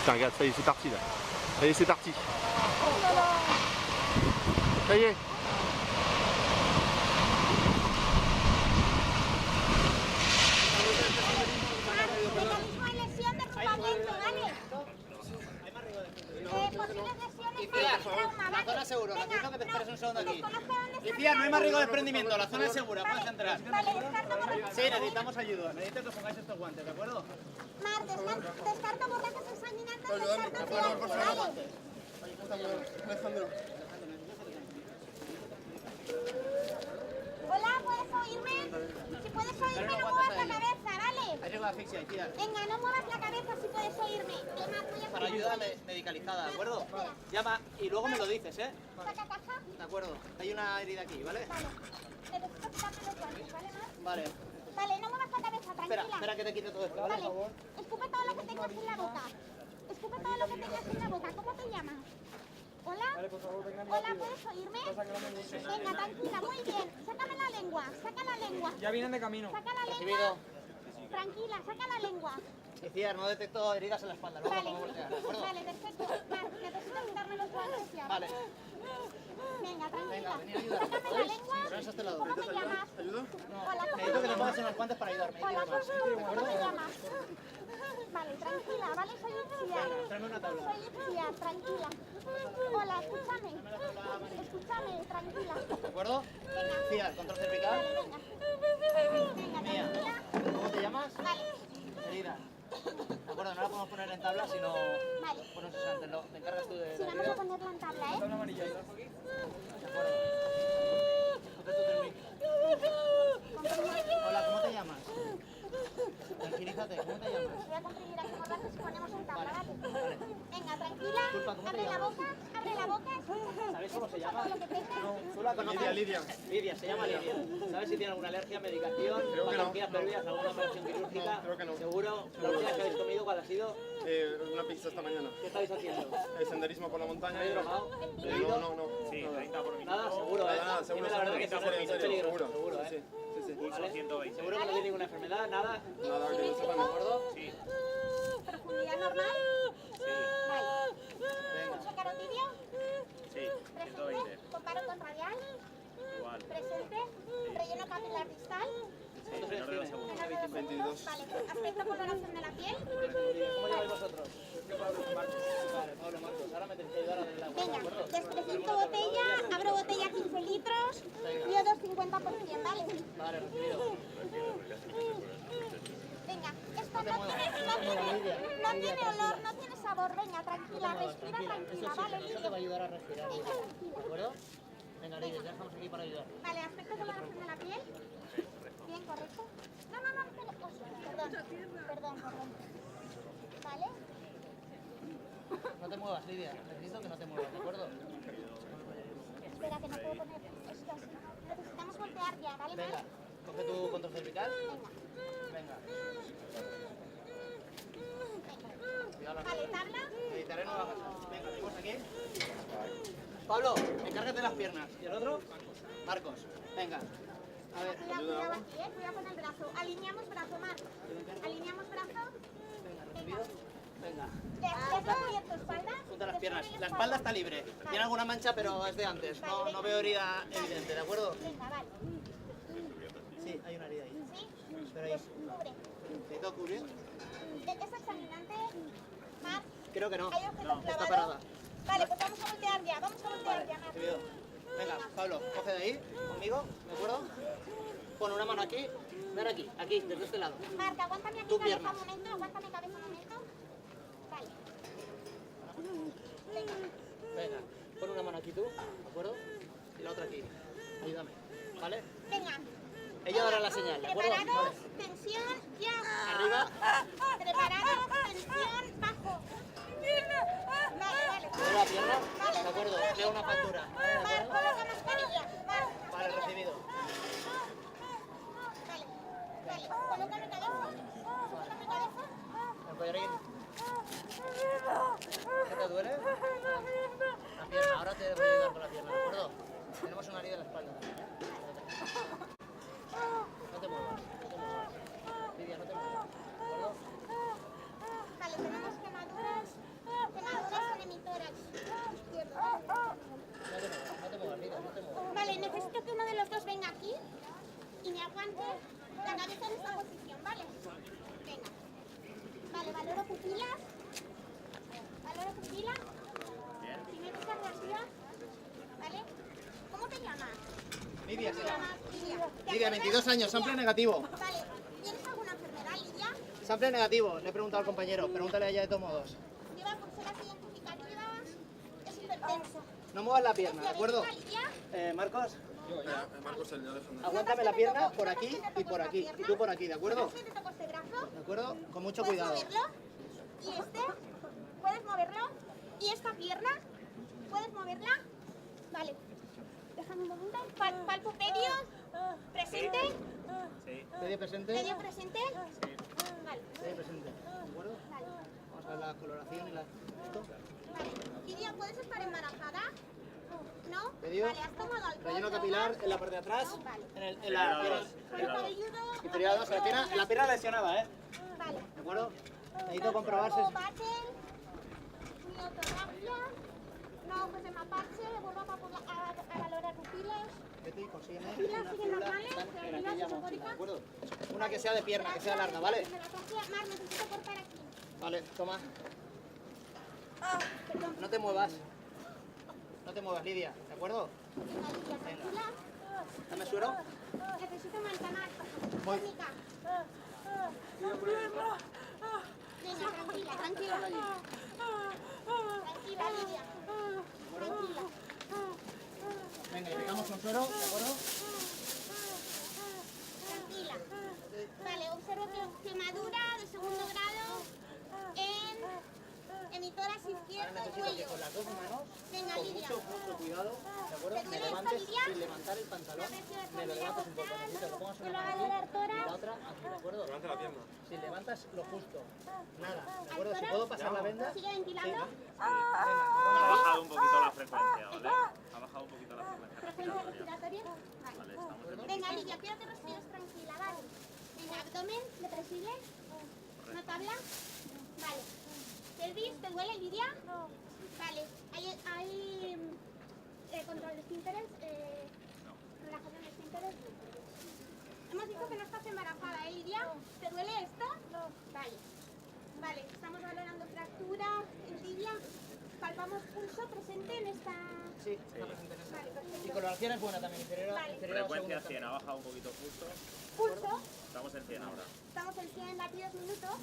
Putain, regarde, ça y est, c'est parti là. Ça y est, c'est parti. Ça y est. Mecanismo de lesión de rompimiento, ¿vale? Posibles lesiones por trauma, ¿vale? La zona segura, Venga, necesito que te esperes un segundo aquí. desconozco dónde está. Policía, no hay más riesgo de desprendimiento, la zona es segura, puedes entrar. Vale, descarto borrajes. Sí, necesitamos ayuda, necesito que os pongáis estos guantes, ¿de acuerdo? Mar, descarto borrajes ensanguinantes, descarto antibalas, ¿vale? Hola, ¿puedes oírme? Si puedes oírme, no muevas la cabeza, ¿vale? Hay riesgo de asfixia, tía. Venga, no muevas la cabeza si puedes oírme. Mar, voy a Para ayuda medicalizada, ¿de acuerdo? Llama y luego me lo dices, ¿eh? Saca caja. De acuerdo, hay una herida aquí, ¿vale? Vale. Necesito quitarme los guantes, ¿vale, Mar? Vale. Vale, no muevas la cabeza, tranquila. Espera que te quite todo esto, ¿vale? Vale, escupe todo lo que tengas en la boca. Escupe todo lo que tengas en la boca. ¿Cómo te llamas? ¿Hola? Hola, ¿puedes oírme? Venga, tranquila, muy bien. Sácame la lengua, saca la lengua. Ya vienen de camino. Saca la lengua. Recibido. Tranquila, saca la lengua. Policía, no detecto heridas en la espalda, luego Vale, podemos voltear, ¿de acuerdo? vale, perfecto. Mar, necesito quitarme los guantes ya. Vale. Venga, tranquila. Venga, venid a ayudar. Sácame la lengua. Poneros a este lado. ¿Cómo te llamas? ¿Ayuda? Hola, ¿cómo Necesito que te te pongas llamas? unos guantes para ayudarme. Hola, ¿De ¿cómo te llamas? Vale, tranquila, vale, soy Itziar. Tráeme una tabla. Soy Itziar, tranquila. Hola, escúchame. Escúchame, tranquila. ¿De acuerdo? Venga. Policía, control cervical. Venga, Mía. tranquila. ¿Cómo te llamas? Vale, Herida. De acuerdo, no la podemos poner en tabla, sino... vale. Bueno, eso es antes, ¿no? Te encargas tú de Si la vamos a herida. ponerla en tabla, ¿eh? Tabla amarilla, ¿y aquí? De acuerdo. Ponte tú del mic. Hola, ¿cómo te llamas? Tranquilízate, ¿cómo te llamas? Voy a comprimir aquí por rato y ponemos en tabla, ¿vale? Vale. Venga, tranquila. Disculpa, ¿cómo te Abre la llamas? boca, abre la boca. ¿Sabéis cómo se llama? Lo que pesa. ¿Tú la conoces? Lidia. Lidia, se llama Lidia. ¿Sabes si tiene alguna alergia, medicación, Creo que no. patologías previas, alguna operación quirúrgica? No, creo que no. ¿Seguro? ¿La última vez que habéis comido cuál ha sido? Una pizza esta mañana. ¿Qué estáis haciendo? Senderismo por la montaña. ¿Habéis drogado? No, ¿Bebido? no. Sí, 30 por minuto. Nada, seguro, ¿eh? Nada, seguro, Dime la verdad que seguro, es en serio, peligroso, seguro. seguro, ¿eh? Sí. ¿Vale? ¿Seguro que no tiene ninguna enfermedad? ¿Nada? Nada, que no sepa, ¿De acuerdo? Sí. Profundidad normal. Vale. Venga. Pulso carotidio. Sí, Presente. Comparo con radial. igual. Presente. Relleno capilar distal. ¿Cuántos años tienes? Menor de 2 segundos. Vale. Aspecto coloración de la piel. ¿Cómo lleváis vosotros? Vale, Pablo Marcos. Ahora me tenéis que ayudar a arreglar, ¿de Venga, acuerdo? desprecinto botella, abro botella 15 litros, yodo 50%, ¿vale? Vale, recibido. Venga, esto no tiene olor, no tiene sabor, venga, tranquila, respira tranquila, ¿vale? Eso te va a ayudar a respirar. ¿De acuerdo? Venga, Lidia, ya estamos aquí para ayudar. Vale, aspecto coloración de la piel. Bien, correcto. No, perdón. Vale. No te muevas, Lidia. Necesito que no te muevas, ¿de acuerdo? Espera, que no puedo poner esto así. Necesitamos voltear ya, ¿vale, Mar? Venga, coge tu control cervical. Venga. Venga. Cuidado la Vale, tabla. meditaré no la hagas. Venga, seguimos aquí. Pablo, encárgate de las piernas. ¿Y el otro? Marcos. Venga. A ver. Cuidado aquí, cuidado con el brazo. Alineamos brazo, Mar. Alineamos brazo. Venga, recibido. Venga. Dejo bien tu espalda. Junta las piernas. La espalda está libre. Tiene alguna mancha, pero es de antes. No veo herida evidente, ¿de acuerdo? Venga, vale. Sí, hay una herida ahí. ¿Sí? Pero ahí. Cubre. ¿Necesito cubrir? ¿Es examinante? Mar. Creo que no. ¿Hay objetos No, está clavados? parada. Vale, pues vamos a voltear ya. Vamos a voltear ya, Mar. Recibido. Venga, Pablo, coge de ahí conmigo, ¿de acuerdo? Pon una mano aquí. Ven aquí, desde este lado. Marca, aguántame aquí Tu cabeza pierna. un momento. Aguántame cabeza un momento. Vale. Venga. Venga, pon una mano aquí tú, ¿de acuerdo? Y la otra aquí. Ayúdame, ¿vale? Venga. Ella dará la señal, ¿de acuerdo? Preparados, tensión, ya. Arriba. Preparados, tensión, bajo. Vale. Mueve la pierna, Vale. ¿de acuerdo? Veo una factura. Mar, coloca mascarilla. Mar. Vale, recibido. Vale. Colócame cabeza. Colócame cabeza. El collarín. ¿Qué te duele? La pierna, ahora te voy a ayudar con la pierna, ¿de acuerdo? Tenemos una herida en la espalda también, ¿eh? No te muevas, Lidia, no te muevas, ¿de acuerdo? Vale, tenemos quemaduras levante la cabeza en esta posición, ¿vale? Venga. Vale, valoro pupilas. Valoro pupilas. Simétrica reactiva. ¿Vale? ¿Cómo te llamas? Lidia, ¿Cómo te llamas? Lidia. Lidia, 22 años, sample negativo. Vale. ¿Tienes alguna enfermedad, Lidia? Sample negativo, le he preguntado al compañero, pregúntale a ella de todos modos. Lleva pulseras identificativas. Es hipertenso. No muevas la pierna, ¿de acuerdo? Lidia. Marcos, Marcos, el Alejandro. aguántame la pierna por aquí y por aquí. Y tú por aquí, ¿de acuerdo? ¿Sí te toco este brazo? ¿De acuerdo? Con mucho ¿Puedes cuidado. moverlo? ¿Y este? ¿Puedes moverlo? ¿Y esta pierna? ¿Puedes moverla? Vale. Déjame un momento. Palpo medio. ¿Presente? Sí. ¿Medio presente? ¿Medio presente? Vale. Medio presente, ¿de acuerdo? Vale. Vamos a ver la coloración y la... ¿Esto? Vale. Lidia, ¿puedes estar embarazada? ¿No? Medio. Vale, ¿has tomado alcohol? Relleno capilar en la parte de atrás. Vale. En la Cuero cabelludo. inferior dos, en la pierna lesionada, ¿eh? Vale. ¿De acuerdo? Necesito comprobar si... Luego Batten, miotorragia, no ojos de mapache, vuelvo a valorar pupilas. Betty, consígueme Pupilas una siguen figura normales, tan- en pupilas aquella mochila, ¿de isopóricas. acuerdo? Una que sea de pierna, que sea larga, ¿vale? Mar, necesito cortar aquí. Vale, toma. Perdón. No te muevas. No te muevas, Lidia, ¿de acuerdo? Venga, Lidia, tranquila. Dame suero. Necesito manzanar. Voy. Tónica. Venga, tranquila, tranquila. Tranquila, Lidia. Tranquila. Venga, y pegamos con suero, ¿de acuerdo? Tranquila. Vale, observo que quemadura de segundo grado en mi tórax Ahora izquierdo y necesito que cuello. con las dos manos, Venga, con Lidia. mucho cuidado, ¿de acuerdo? ¿Te Me duele esto, levantes Lidia? sin levantar el pantalón. Me lo levantas un poco. Necesito que lo pongas Que una lo haga mano doler aquí y tórax. la otra aquí, ¿de acuerdo? Levanta la pierna. Si levantas lo justo. Nada, ¿de ¿Al acuerdo? Si tórax? puedo pasar la venda. ¿Sigue ventilando? Ha bajado un poquito la frecuencia, ¿vale? Ha bajado un poquito la frecuencia ¿Frecuencia respiratoria. respiratoria? Vale, Vale. estamos en Venga, Lidia, quiero que respires tranquila, ¿vale? Venga, abdomen, ¿depresible? ¿No tabla? Vale. ¿Pelvis, te duele, Lidia? No. Vale. ¿Hay control de esfínteres? ¿Relajación de esfínteres? Hemos dicho que no estás embarazada, ¿eh, Lidia? ¿Te duele esto? No. Vale. Vale, estamos valorando fractura en tibia. Palpamos pulso presente en esta... Sí, está presente en esa. Vale, Y perfecto. coloración es buena también, inferior Vale. inferior a frecuencia segunda 100, ha bajado un poquito justo. Pulso. Estamos en 100 ahora. Estamos en 100 latidos minutos.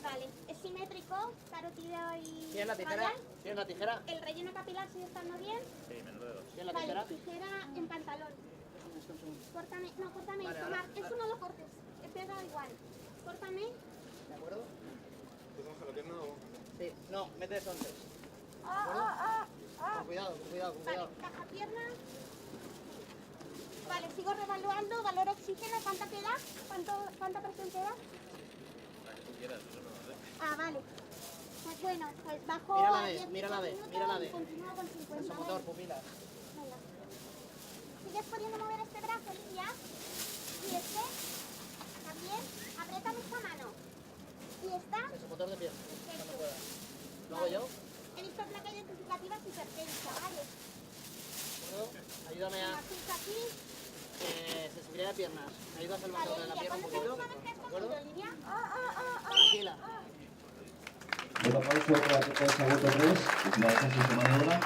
Vale, es simétrico, carotídeo y ¿Tienes la tijera? radial. ¿Tienes la tijera? El relleno capilar sigue estando bien. Sí, menos de 2. ¿Tienes la Vale, tijera? tijera en pantalón. Esto un segundo. Córtame, no, córtame Vale, esto, ahora- Mar. Eso no lo cortes. Pega igual. Córtame. ¿De acuerdo? ¿Te coges la pierna o...? Sí, no, mete eso antes. ¿De acuerdo? Con cuidado, con cuidado, con Vale, cuidado. baja pierna. Vale, sigo revaluando. Valor oxígeno. ¿Cuánta te da? ¿Cuánta presión te da? La que tú quieras, eso no lo sé. Ah, vale. Pues bueno, pues bajo Mira la a D, 10 mira la D, minutos mira la D. y continúo con 50. Eso, motor, pupilas. Venga. ¿Sigues pudiendo mover este brazo, Lidia? ¿Y este? ¿También? Apriétame esta mano. ¿Y esta? Eso, motor de pierna. Cuando puedas. ¿Lo hago Vale. yo? He visto placa identificativa hipertensa, ¿vale? ¿De acuerdo? Ayúdame a... Venga, clic aquí. sensibilidad de piernas. ¿Me ayudas al Vale, motor de la Lidia, pierna un ¿cuándo es la poquito? última vez que has ¿De acuerdo? comido, Lidia? Tranquila. Bueno, pausa para que pase a voto 3, la defensa de maniobra.